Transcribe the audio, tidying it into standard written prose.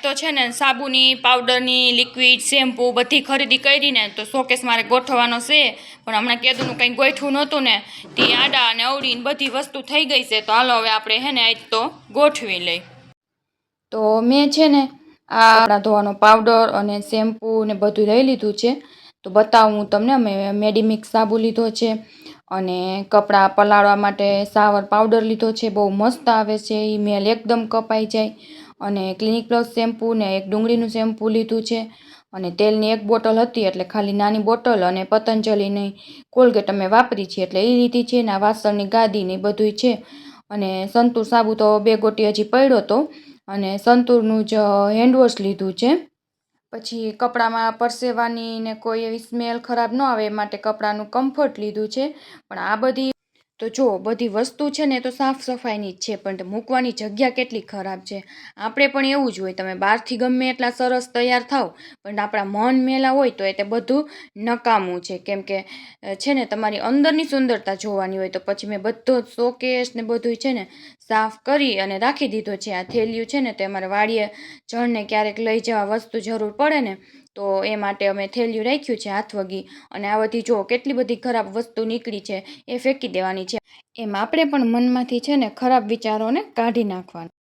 તો છે ને સાબુની, પાવડરની, લિક્વિડ, શેમ્પૂ બધી ખરીદી કરીને તો શોકેસ મારે ગોઠવવાનો છે, પણ હમણાં કેદુનું કંઈ ગોઠવું નહોતું ને તે આડા અને અવડીને બધી વસ્તુ થઈ ગઈ છે. તો હાલો હવે આપણે હે ને આજ તો ગોઠવી લઈ. તો મેં છે ને આ કપડાં ધોવાનો પાવડર અને શેમ્પૂ ને બધું લઈ લીધું છે. તો બતાવું હું તમને. મેં મેડીમિક્સ સાબુ લીધો છે અને કપડાં પલાળવા માટે શાવર પાવડર લીધો છે, બહુ મસ્ત આવે છે, એ મેલ એકદમ કપાઈ જાય. અને ક્લિનિક પ્લસ શેમ્પૂ ને એક ડુંગળીનું શેમ્પૂ લીધું છે અને તેલની એક બોટલ હતી એટલે ખાલી નાની બોટલ અને પતંજલિની કોલગેટ અમે વાપરી છે એટલે એ લીધી છે ને આ વાસણની ગાદી ને બધું છે. અને સંતૂર સાબુ તો 2 ગોટી હજી પડ્યો હતો અને સંતૂરનું જ હેન્ડવોશ લીધું છે. પછી કપડામાં પરસેવાની ને કોઈ એવી સ્મેલ ખરાબ ન આવે એ માટે કપડાનું કમ્ફર્ટ લીધું છે. પણ આ બધી તો જો બધી વસ્તુ છે ને તો સાફ સફાઈની જ છે, પણ મૂકવાની જગ્યા કેટલી ખરાબ છે. આપણે પણ એવું જ હોય, તમે બહારથી ગમે એટલા સરસ તૈયાર થાવ પણ આપણા મન મેલા હોય તો એ તે બધું નકામું છે. કેમ કે છે ને તમારી અંદરની સુંદરતા જોવાની હોય. તો પછી મેં બધો શોકેસ ને બધું છે ને સાફ કરી અને રાખી દીધો છે. આ થેલિયું છે ને તે અમારે વાડીએ જણને ક્યારેક લઈ જવા વસ્તુ જરૂર પડે ને તો એ માટે અમે થેલિયું રાખ્યું છે હાથવગી. અને આ બધી જો કેટલી બધી ખરાબ વસ્તુ નીકળી છે એ ફેંકી દેવાની છે. એમ આપણે પણ મનમાંથી છે ને ખરાબ વિચારોને કાઢી નાખવાના.